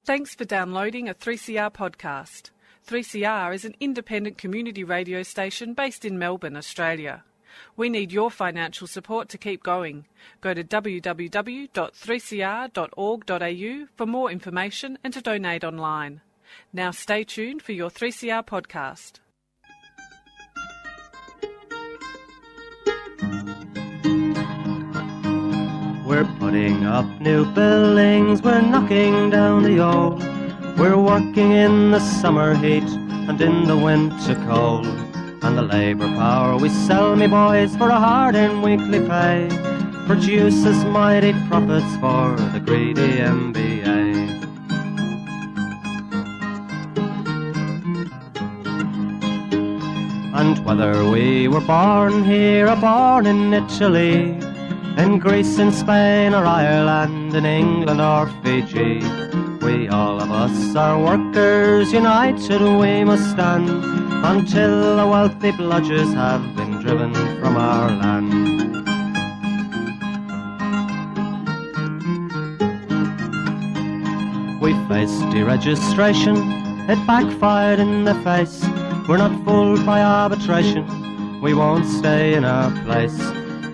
Thanks for downloading a 3CR podcast. 3CR is an independent community radio station based in Melbourne, Australia. We need your financial support to keep going. Go to www.3cr.org.au for more information and to donate online. Now stay tuned for your 3CR podcast. We're putting up new buildings, we're knocking down the old. We're working in the summer heat and in the winter cold. And the labour power we sell, me boys, for a hard-earned weekly pay produces mighty profits for the greedy MBA. And whether we were born here or born in Italy, in Greece, in Spain or Ireland, in England or Fiji, we all of us are workers, united we must stand, until the wealthy bludgers have been driven from our land. We faced deregistration, it backfired in the face. We're not fooled by arbitration, we won't stay in our place.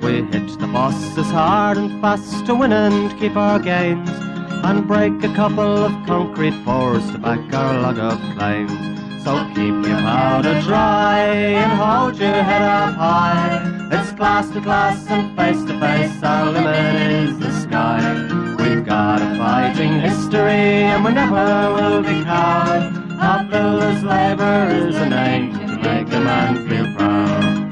We hit the bosses hard and fast to win and keep our gains, and break a couple of concrete pours to back our log of claims. So keep your powder dry and hold your head up high. It's class to class and face to face, our limit is the sky. We've got a fighting history and we never will be cowed. Our builders' labour is a name to make a man feel proud.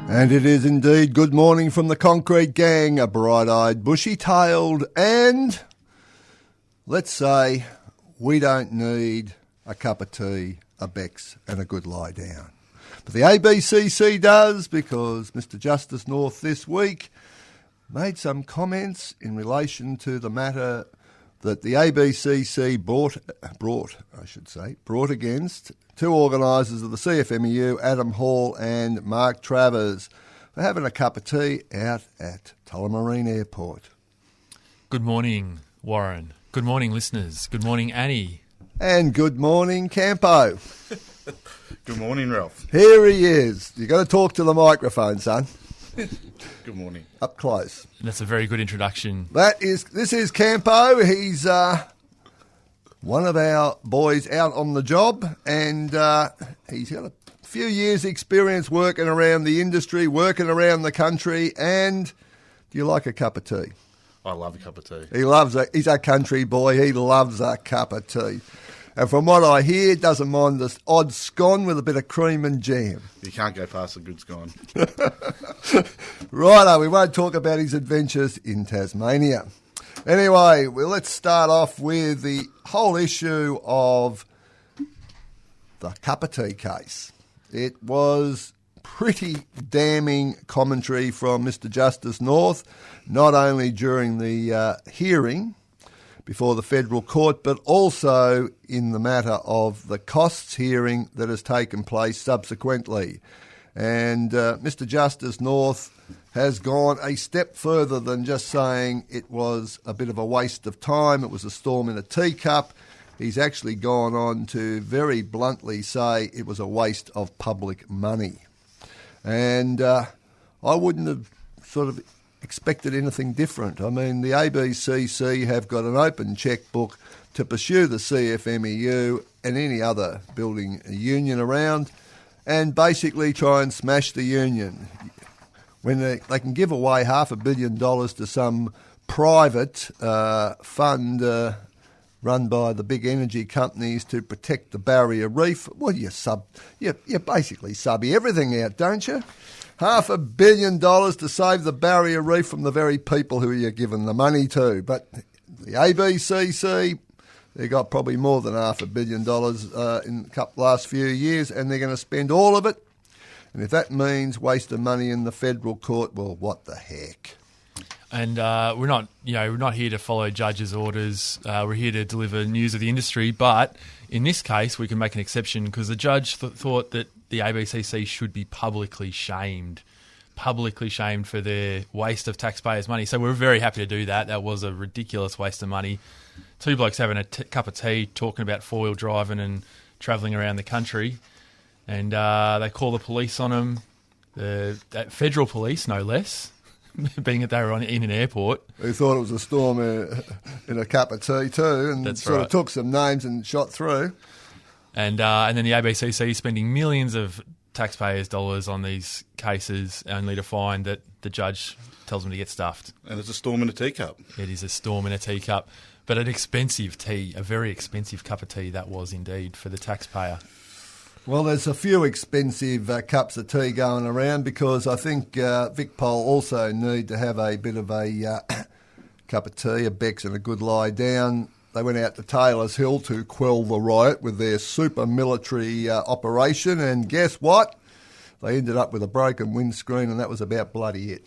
And it is indeed good morning from the Concrete Gang, a bright-eyed, bushy-tailed, and let's say we don't need a cup of tea, a Bex and a good lie down. But the ABCC does, because Mr Justice North this week made some comments in relation to the matter that the ABCC brought against two organisers of the CFMEU, Adam Hall and Mark Travers, for having a cup of tea out at Tullamarine Airport. Good morning, Warren. Good morning, listeners. Good morning, Annie. And good morning, Campo. Good morning, Ralph. Here he is. You've got to talk to the microphone, son. Good morning. Up close. That's a very good introduction. This is Campo. He's one of our boys out on the job, and he's got a few years' experience working around the industry, working around the country. And do you like a cup of tea? I love a cup of tea. He's a country boy. He loves a cup of tea. And from what I hear, doesn't mind the odd scone with a bit of cream and jam. You can't go past a good scone. Righto, we won't talk about his adventures in Tasmania. Anyway, well, let's start off with the whole issue of the cup of tea case. It was pretty damning commentary from Mr Justice North, not only during the hearing before the federal court, but also in the matter of the costs hearing that has taken place subsequently. And Mr Justice North has gone a step further than just saying it was a bit of a waste of time, it was a storm in a teacup. He's actually gone on to very bluntly say it was a waste of public money. And I wouldn't have sort of expected anything different. I mean, the ABCC have got an open chequebook to pursue the CFMEU and any other building union around and basically try and smash the union. When they can give away $500 million to some private fund run by the big energy companies to protect the barrier reef, well, you basically subby everything out, don't you? $500 million to save the barrier reef from the very people who you're giving the money to. But the ABCC, they got probably more than $500 million in the last few years, and they're going to spend all of it. And if that means wasting money in the federal court, well, what the heck? And we're not here to follow judges' orders. We're here to deliver news of the industry. But in this case, we can make an exception because the judge thought that the ABCC should be publicly shamed publicly shamed for their waste of taxpayers' money. So we were very happy to do that. That was a ridiculous waste of money. Two blokes having a cup of tea, talking about four-wheel driving and travelling around the country. And they call the police on them, the federal police, no less, being that they were in an airport. Who thought it was a storm in a cup of tea too, and That's sort right. of took some names and shot through. And then the ABCC is spending millions of taxpayers' dollars on these cases only to find that the judge tells them to get stuffed. And it's a storm in a teacup. It is a storm in a teacup. But an expensive tea, a very expensive cup of tea that was indeed for the taxpayer. Well, there's a few expensive cups of tea going around because I think VicPol also need to have a bit of a cup of tea, a Beck's and a good lie down. They went out to Taylor's Hill to quell the riot with their super military operation, and guess what? They ended up with a broken windscreen, and that was about bloody it.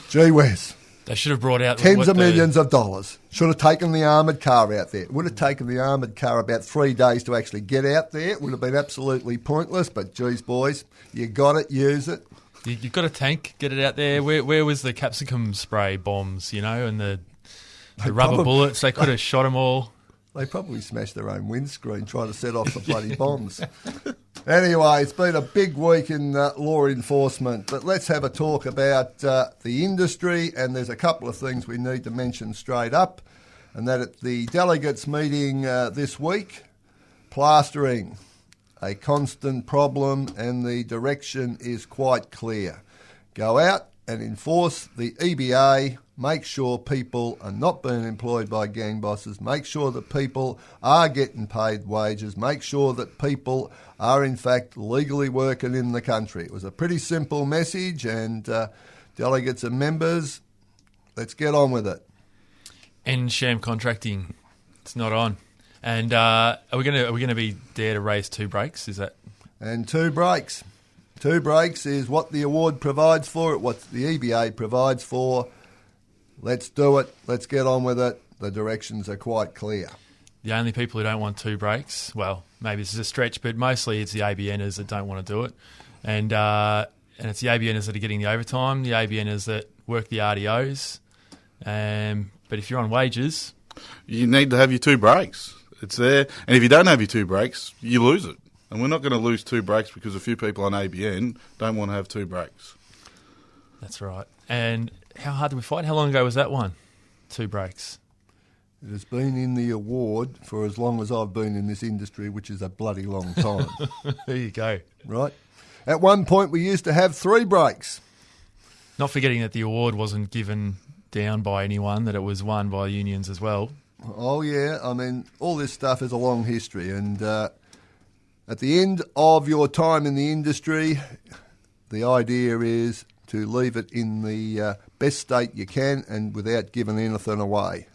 Gee whiz. They should have brought out... Tens of millions of dollars. Should have taken the armoured car out there. It would have taken the armoured car about 3 days to actually get out there. It would have been absolutely pointless, but geez, boys, you got it, use it. You've got a tank, get it out there. Where was the capsicum spray bombs, and the rubber bullets? They could have shot them all. They probably smashed their own windscreen trying to set off the bloody bombs. Anyway, it's been a big week in law enforcement, but let's have a talk about the industry, and there's a couple of things we need to mention straight up, and that at the delegates meeting this week, plastering, a constant problem, and the direction is quite clear. Go out and enforce the EBA. Make sure people are not being employed by gang bosses. Make sure that people are getting paid wages. Make sure that people are, in fact, legally working in the country. It was a pretty simple message, and delegates and members, let's get on with it. End sham contracting. It's not on. And are we going to be there to raise 2 breaks? Is that? And 2 breaks. 2 breaks is what the award provides for it, what the EBA provides for. Let's do it. Let's get on with it. The directions are quite clear. The only people who don't want 2 breaks, well, maybe this is a stretch, but mostly it's the ABNers that don't want to do it. And it's the ABNers that are getting the overtime, the ABNers that work the RDOs. But if you're on wages... You need to have your 2 breaks. It's there. And if you don't have your 2 breaks, you lose it. And we're not going to lose 2 breaks because a few people on ABN don't want to have 2 breaks. That's right. And how hard did we fight? How long ago was that one? 2 breaks. It has been in the award for as long as I've been in this industry, which is a bloody long time. There you go. Right? At one point, we used to have 3 breaks. Not forgetting that the award wasn't given down by anyone, that it was won by unions as well. Oh, yeah. I mean, all this stuff is a long history. And at the end of your time in the industry, the idea is to leave it in the best state you can and without giving anything away.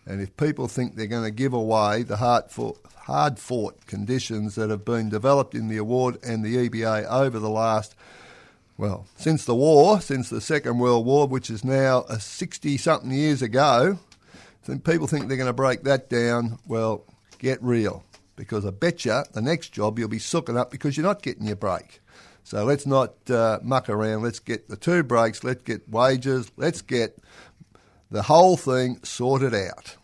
And if people think they're going to give away the hard-fought conditions that have been developed in the award and the EBA over the last, well, since the war, since the Second World War, which is now 60-something years ago, people think they're going to break that down. Well, get real, because I bet you the next job you'll be sooking up because you're not getting your break. So let's not muck around. Let's get the 2 breaks. Let's get wages. Let's get the whole thing sorted out.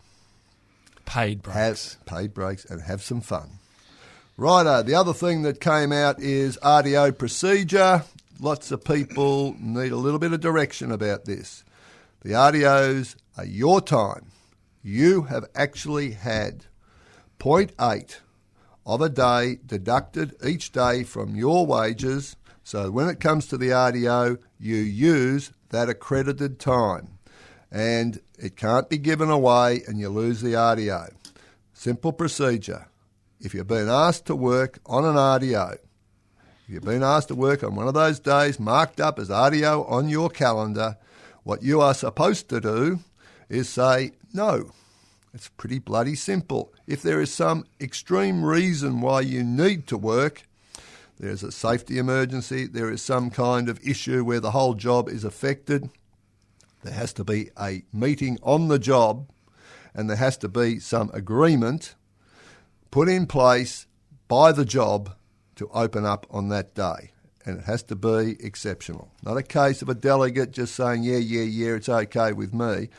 Paid breaks. Paid breaks and have some fun. Righto, the other thing that came out is RDO procedure. Lots of people need a little bit of direction about this. The RDOs are your time. You have actually had 0.8 of a day deducted each day from your wages. So when it comes to the RDO, you use that accredited time. And it can't be given away and you lose the RDO. Simple procedure. If you've been asked to work on an RDO, if you've been asked to work on one of those days marked up as RDO on your calendar, what you are supposed to do is say no. It's pretty bloody simple. If there is some extreme reason why you need to work, there's a safety emergency, there is some kind of issue where the whole job is affected, there has to be a meeting on the job and there has to be some agreement put in place by the job to open up on that day. and it has to be exceptional. Not a case of a delegate just saying, yeah, it's okay with me.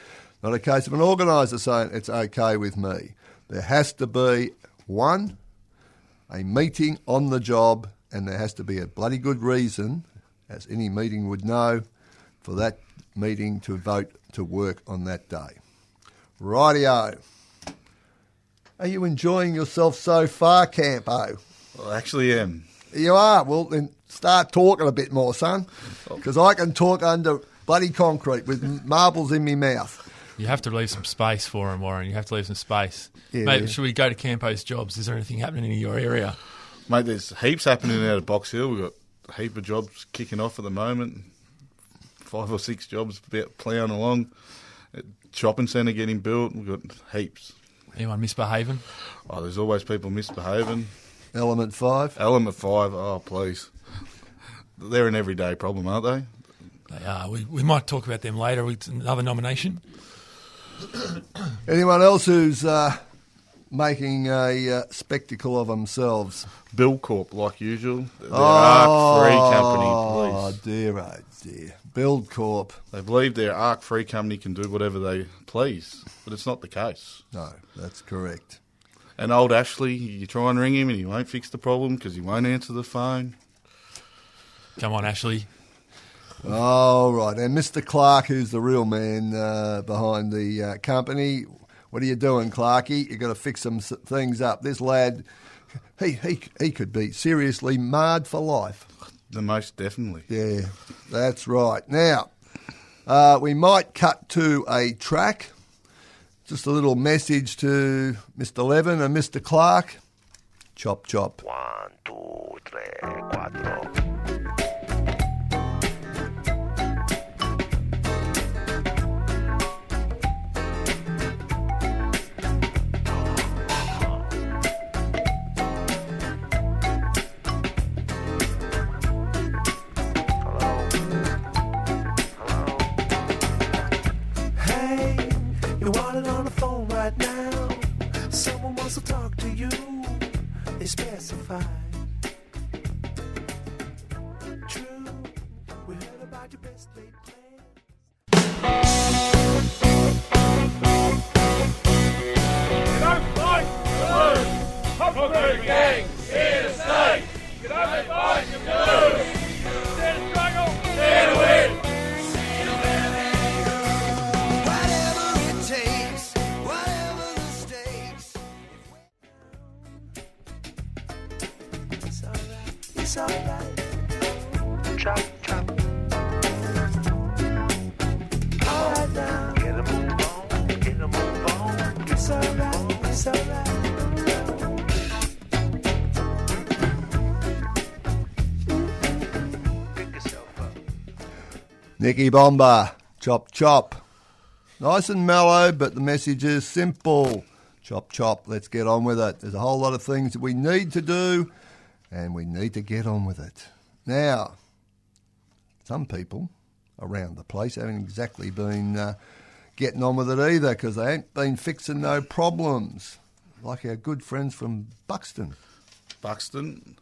Not a case of an organiser saying it's okay with me. There has to be, one, a meeting on the job, and there has to be a bloody good reason, as any meeting would know, for that meeting to vote to work on that day. Rightio. Are you enjoying yourself so far, Campo? Well, I actually am. You are? Well, then start talking a bit more, son, because I can talk under bloody concrete with marbles in my mouth. You have to leave some space for him, Warren. You have to leave some space. Yeah. Mate, should we go to Campo's jobs? Is there anything happening in your area? Mate, there's heaps happening out of Box Hill. We've got a heap of jobs kicking off at the moment. 5 or 6 jobs about ploughing along. Shopping centre getting built. We've got heaps. Anyone misbehaving? Oh, there's always people misbehaving. Element 5? Element 5, oh, please. They're an everyday problem, aren't they? They are. We might talk about them later with another nomination. Anyone else who's making a spectacle of themselves? Bill Corp, like usual. They're ARC-free company, please. Oh, dear. Build Corp. They believe their ARC-free company can do whatever they please, but it's not the case. No, that's correct. And old Ashley, you try and ring him and he won't fix the problem because he won't answer the phone. Come on, Ashley. Oh, right. And Mr. Clark, who's the real man behind the company, what are you doing, Clarky? You've got to fix some things up. This lad, he could be seriously marred for life. The most definitely. Yeah, that's right. Now, we might cut to a track. Just a little message to Mr. Levin and Mr. Clark. Chop, chop. 1, 2, 3, 4. Specify. True, we heard about your best laid plans. You don't fight to lose. Concrete gangs here to stay. You don't fight to lose. There to struggle, there to win. Whatever it takes, whatever the stakes. It's alright. Chop, chop. Alright now. Get a move on, get a move on. It's alright. It's alright. Pick yourself up. Nicky Bomber, chop, chop. Nice and mellow, but the message is simple. Chop, chop, let's get on with it. There's a whole lot of things that we need to do, and we need to get on with it. Now, some people around the place haven't exactly been getting on with it either because they ain't been fixing no problems, like our good friends from Buxton. Buxton,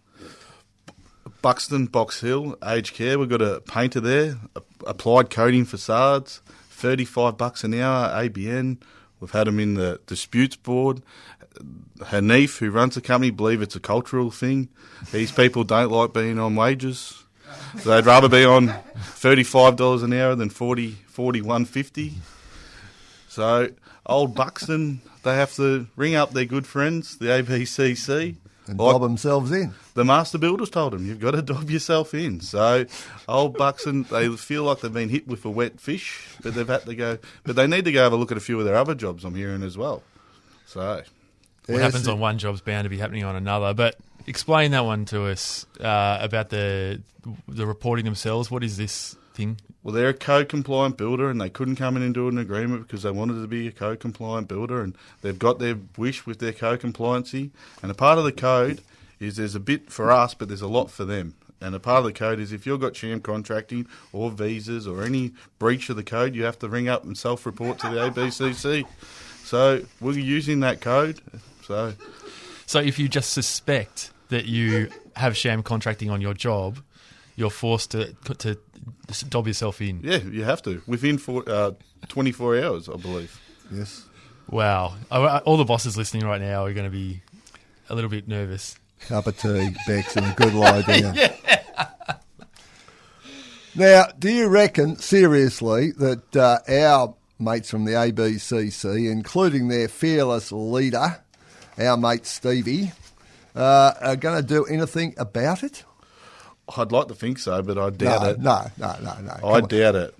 Box Hill, aged care. We've got a painter there, applied coating facades, $35 an hour, ABN. We've had him in the disputes board. Hanif, who runs the company, believe it's a cultural thing. These people don't like being on wages. So they'd rather be on $35 an hour than $41.50. So old Buxton, they have to ring up their good friends, the ABCC. And like dob themselves in. the master builders told them, you've got to dob yourself in. So old Buxton, they feel like they've been hit with a wet fish, but they've had to go. But they need to go have a look at a few of their other jobs, I'm hearing as well. So What happens on one job's bound to be happening on another. But explain that one to us about the reporting themselves. What is this thing? Well, they're a code-compliant builder, and they couldn't come in and do an agreement because they wanted to be a code-compliant builder, and they've got their wish with their code-compliancy. And a part of the code is there's a bit for us, but there's a lot for them. And a part of the code is if you've got sham contracting or visas or any breach of the code, you have to ring up and self-report to the ABCC. So we're using that code. So if you just suspect that you have sham contracting on your job, you're forced to dob yourself in. Yeah, you have to within 24 hours, I believe. Yes. Wow. All the bosses listening right now are going to be a little bit nervous. Cup of tea, Bex, and a good lie down. Now, do you reckon, seriously, that our mates from the ABCC, including their fearless leader, our mate Stevie, are going to do anything about it? I'd like to think so, but I doubt it. No. I doubt it.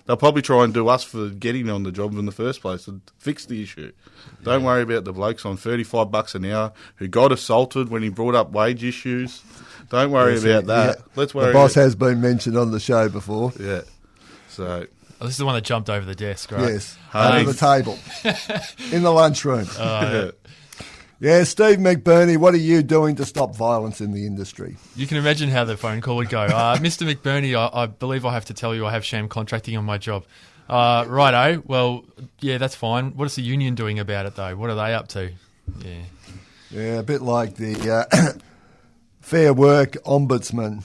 They'll probably try and do us for getting on the job in the first place and fix the issue. Don't worry about the blokes on $35 an hour who got assaulted when he brought up wage issues. Don't worry about that. Yeah. Let's worry. The boss has been mentioned on the show before. Yeah. So. Oh, this is the one that jumped over the desk, right? Yes, under the table, in the lunchroom. Yeah. Yeah, Steve McBurney, what are you doing to stop violence in the industry? You can imagine how the phone call would go. Mr. McBurney, I believe I have to tell you I have sham contracting on my job. Righto. Well, yeah, that's fine. What is the union doing about it, though? What are they up to? Yeah. Yeah, a bit like the Fair Work Ombudsman.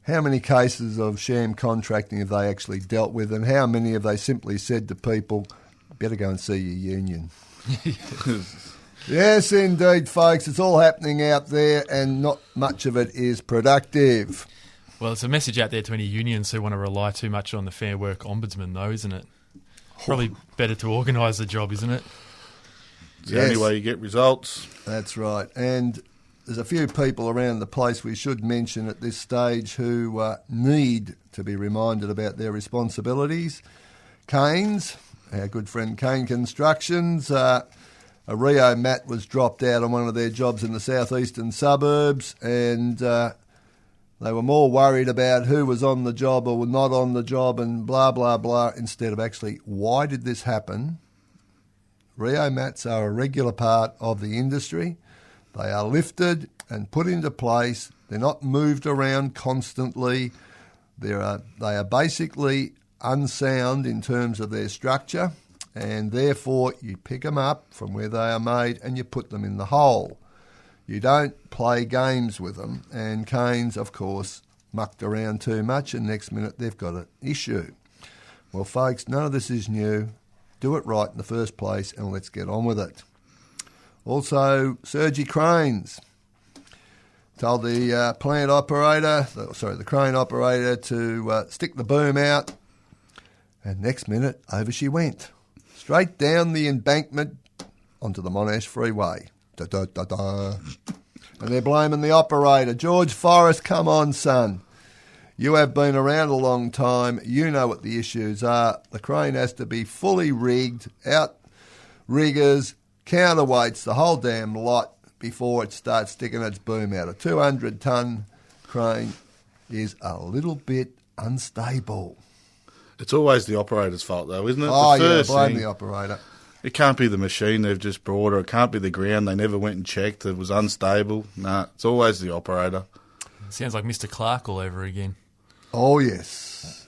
How many cases of sham contracting have they actually dealt with, and how many have they simply said to people, better go and see your union? Yes, indeed, folks. It's all happening out there, and not much of it is productive. Well, it's a message out there to any unions who want to rely too much on the Fair Work Ombudsman, though, isn't it? Probably better to organise the job, isn't it? It's the only way you get results. That's right. And there's a few people around the place we should mention at this stage who need to be reminded about their responsibilities. Kane's, our good friend Kane Constructions, a Rio mat was dropped out on one of their jobs in the southeastern suburbs, and they were more worried about who was on the job or not on the job and blah, blah, blah, instead of actually, why did this happen? Rio mats are a regular part of the industry. They are lifted and put into place. They're not moved around constantly. They are basically unsound in terms of their structure, and therefore you pick them up from where they are made and you put them in the hole. You don't play games with them, and Kane's, of course, mucked around too much, and next minute they've got an issue. Well, folks, none of this is new. Do it right in the first place, and let's get on with it. Also, Sergi Cranes told the the crane operator to stick the boom out, and next minute, over she went. Straight down the embankment onto the Monash Freeway. Da-da-da-da. And they're blaming the operator. George Forrest, come on, son. You have been around a long time. You know what the issues are. The crane has to be fully rigged, out riggers, counterweights, the whole damn lot before it starts sticking its boom out. A 200-ton crane is a little bit unstable. It's always the operator's fault, though, isn't it? Oh, blame thing, the operator. It can't be the machine they've just brought, or it can't be the ground they never went and checked. It was unstable. Nah, it's always the operator. Sounds like Mr. Clark all over again. Oh, yes.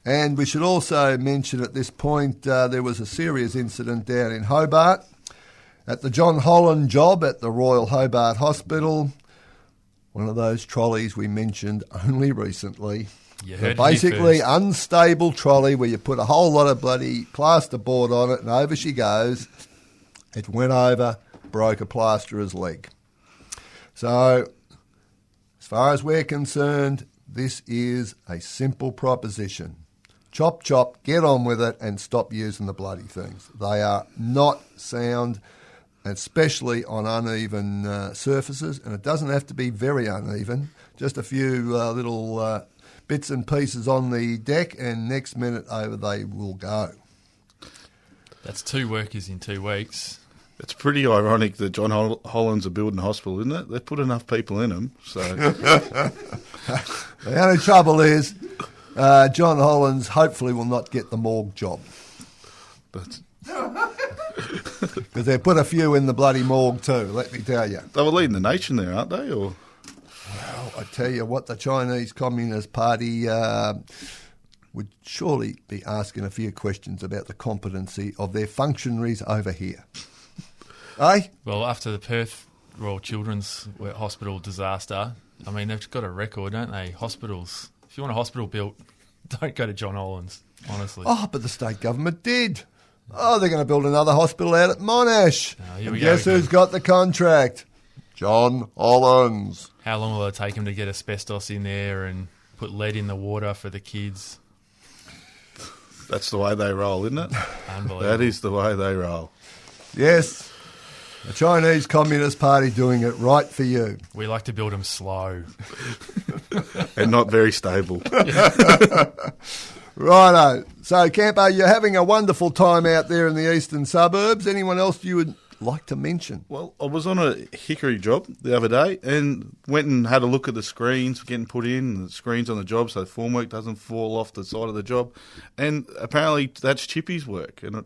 And we should also mention at this point there was a serious incident down in Hobart at the John Holland job at the Royal Hobart Hospital. One of those trolleys we mentioned only recently. Basically unstable trolley where you put a whole lot of bloody plasterboard on it and over she goes. It went over, broke a plasterer's leg. So, as far as we're concerned, this is a simple proposition. Chop, chop, get on with it and stop using the bloody things. They are not sound, especially on uneven surfaces, and it doesn't have to be very uneven. Just a few little bits and pieces on the deck, and next minute over they will go. That's 2 workers in 2 weeks. It's pretty ironic that John Holland's are building a hospital, isn't it? They've put enough people in them, so... The only trouble is John Holland's hopefully will not get the morgue job. But because they put a few in the bloody morgue too, let me tell you. They were leading the nation there, aren't they? Or well, I tell you what, the Chinese Communist Party would surely be asking a few questions about the competency of their functionaries over here. Eh? Well, after the Perth Royal Children's Hospital disaster, I mean, they've got a record, don't they? Hospitals. If you want a hospital built, don't go to John Holland's, honestly. Oh, but the state government did. Oh, they're going to build another hospital out at Monash. Here And we go guess who's again. got the contract? John Hollands. How long will it take him to get asbestos in there and put lead in the water for the kids? That's the way they roll, isn't it? Unbelievable. That is the way they roll. Yes, the Chinese Communist Party doing it right for you. We like to build them slow. And not very stable. Righto. So, Campo, you're having a wonderful time out there in the eastern suburbs. Anyone else you would like to mention? Well, I was on a hickory job the other day and went and had a look at the screens getting put in, the screens on the job so the formwork doesn't fall off the side of the job. And apparently that's Chippy's work. And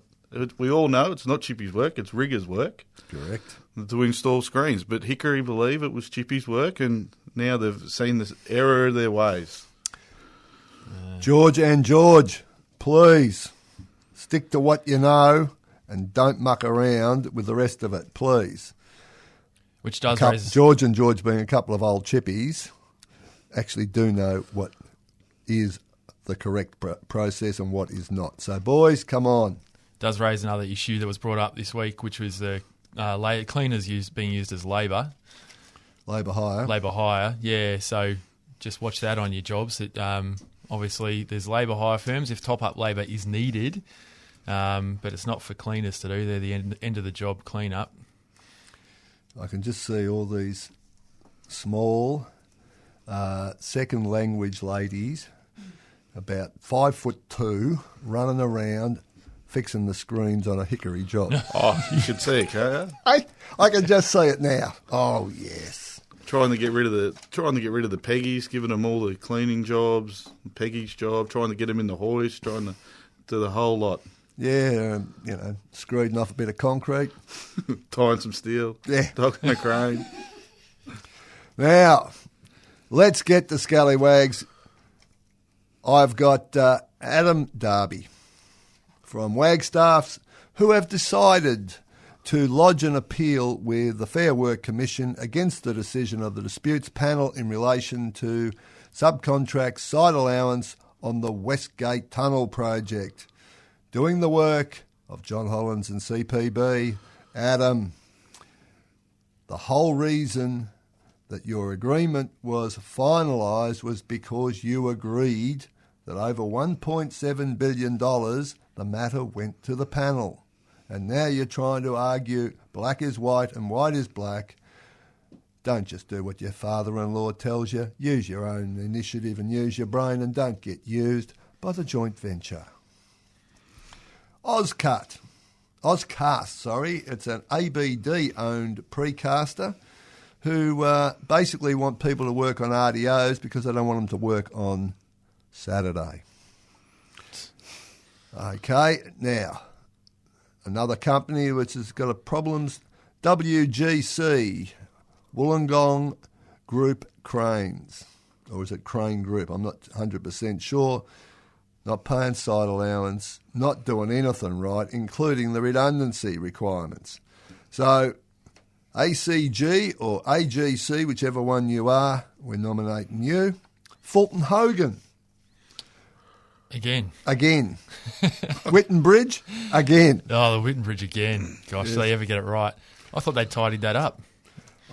we all know it's not Chippy's work, it's riggers' work. Correct. To install screens. But Hickory believe it was Chippy's work and now they've seen this error of their ways. George and George, please stick to what you know and don't muck around with the rest of it, please. Which does raise... George and George, being a couple of old chippies, actually do know what is the correct process and what is not. So, boys, come on. Does raise another issue that was brought up this week, which was the cleaners being used as labour. Labour hire. Labour hire, yeah. So just watch that on your jobs. Obviously, there's labour hire firms if top-up labour is needed, but it's not for cleaners to do. They're the end of the job clean-up. I can just see all these small second language ladies, about 5'2", running around fixing the screens on a hickory job. Oh, you should see it, can't you? I can just see it now. Oh yes. Trying to get rid of the Peggies, giving them all the cleaning jobs, Peggy's job, trying to get them in the hoist, trying to do the whole lot. Yeah, screwing off a bit of concrete. Tying some steel. Yeah. Docking a crane. Now, let's get to scallywags. I've got Adam Darby from Wagstaffs who have decided to lodge an appeal with the Fair Work Commission against the decision of the disputes panel in relation to subcontract site allowance on the Westgate Tunnel project. Doing the work of John Hollands and CPB. Adam, the whole reason that your agreement was finalised was because you agreed that over $1.7 billion the matter went to the panel. And now you're trying to argue black is white and white is black. Don't just do what your father-in-law tells you. Use your own initiative and use your brain and don't get used by the joint venture. Ozcast, it's an ABD-owned precaster who basically want people to work on RDOs because they don't want them to work on Saturday. Okay, now, another company which has got problems, WGC, Wollongong Group Cranes. Or is it Crane Group? I'm not 100% sure. Not paying site allowance, not doing anything right, including the redundancy requirements. So, ACG or AGC, whichever one you are, we're nominating you. Fulton Hogan. Again. Wittenbridge, again. Oh, the Wittenbridge again. Gosh, Yes. do they ever get it right? I thought they tidied that up.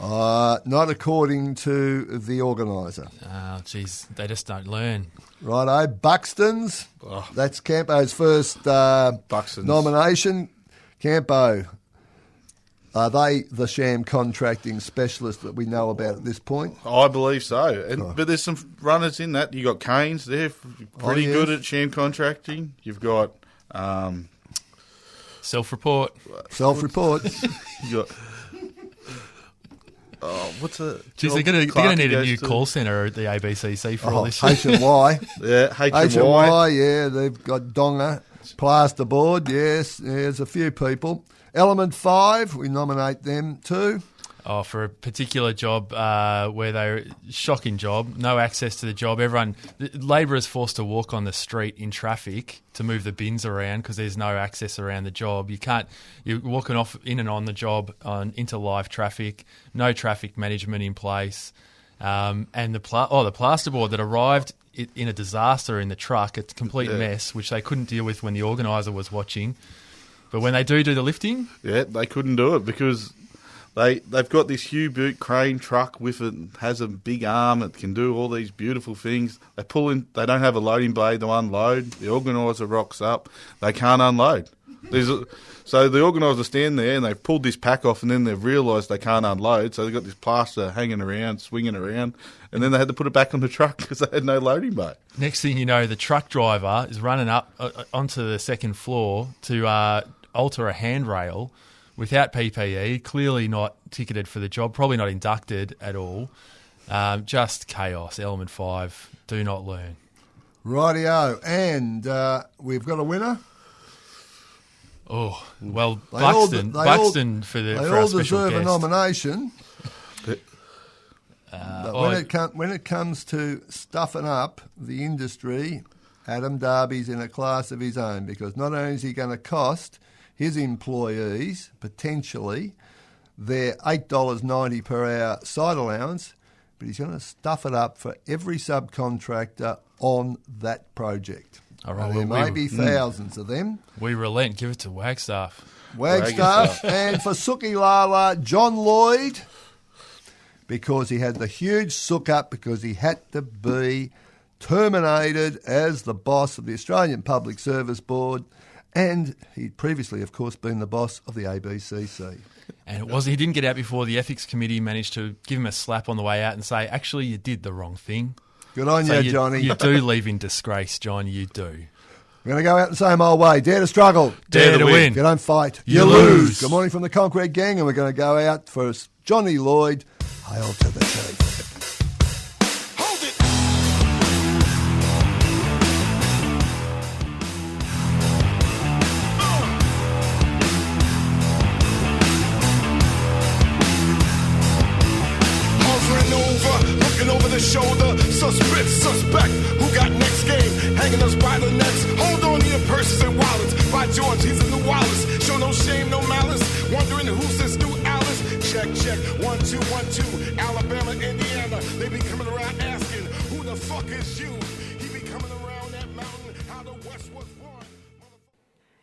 Not according to the organiser. Oh, geez, they just don't learn. Righto, Buxton's. Oh. That's Campo's first Buxton's. nomination. Campo, are they the sham contracting specialist that we know about at this point? I believe so. But there's some runners in that. You got Keynes there, pretty yes. good at sham contracting. You've got Self-report. Self-report. you got what's a Geez, job they're going Clark to need a goes new to? call centre at the ABCC for all this shit. H&Y. Yeah, HMY. H&Y, yeah, they've got Donga. Plasterboard, yes, there's a few people. Element 5, we nominate them too. Oh, for a particular job where they're shocking job, no access to the job. Labor is forced to walk on the street in traffic to move the bins around because there's no access around the job. You're walking off in and on the job into live traffic, no traffic management in place. And the plasterboard that arrived in a disaster in the truck, it's a complete mess, which they couldn't deal with when the organiser was watching. But when they do the lifting... Yeah, they couldn't do it because they've got this U-boot crane truck with it, has a big arm, it can do all these beautiful things. They pull in, they don't have a loading blade to unload. The organiser rocks up, they can't unload. So the organiser stand there and they've pulled this pack off and then they've realised they can't unload, so they've got this plaster hanging around, swinging around, and then they had to put it back on the truck because they had no loading bay. Next thing you know, the truck driver is running up onto the second floor to alter a handrail without PPE, clearly not ticketed for the job, probably not inducted at all. Just chaos, element 5, do not learn. Rightio, and we've got a winner. Oh, well, Buxton for our special guest. They all deserve a nomination. When it comes to stuffing up the industry, Adam Darby's in a class of his own, because not only is he going to cost his employees, potentially, their $8.90 per hour site allowance, but he's going to stuff it up for every subcontractor on that project. All right, there may be thousands of them. We relent. Give it to Wagstaff. Wagstaff. And for Suki Lala, John Lloyd, because he had the huge sook up because he had to be terminated as the boss of the Australian Public Service Board, and he'd previously, of course, been the boss of the ABCC. And he didn't get out before the Ethics Committee managed to give him a slap on the way out and say, actually, you did the wrong thing. Good on you, Johnny. You do leave in disgrace, John, you do. We're going to go out the same old way. Dare to struggle. Dare to win. If you don't fight, you lose. Good morning from the Concrete Gang, and we're going to go out for Johnny Lloyd. Hail to the chief. Hold it! Hovering over, looking over the shoulder, suspect, who got next game, hanging us by the necks. Hold on to your purses and wallets, by George, he's in the Wallace. Show no shame, no malice, wondering who's this new Alice. Check, 1, 2, 1, 2, Alabama, Indiana, they be coming around asking, who the fuck is you? He be coming around that mountain, how the West was born.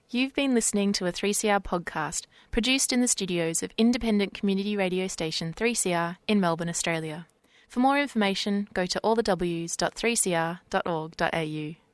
You've been listening to a 3CR podcast, produced in the studios of independent community radio station 3CR in Melbourne, Australia. For more information, go to allthews.3cr.org.au.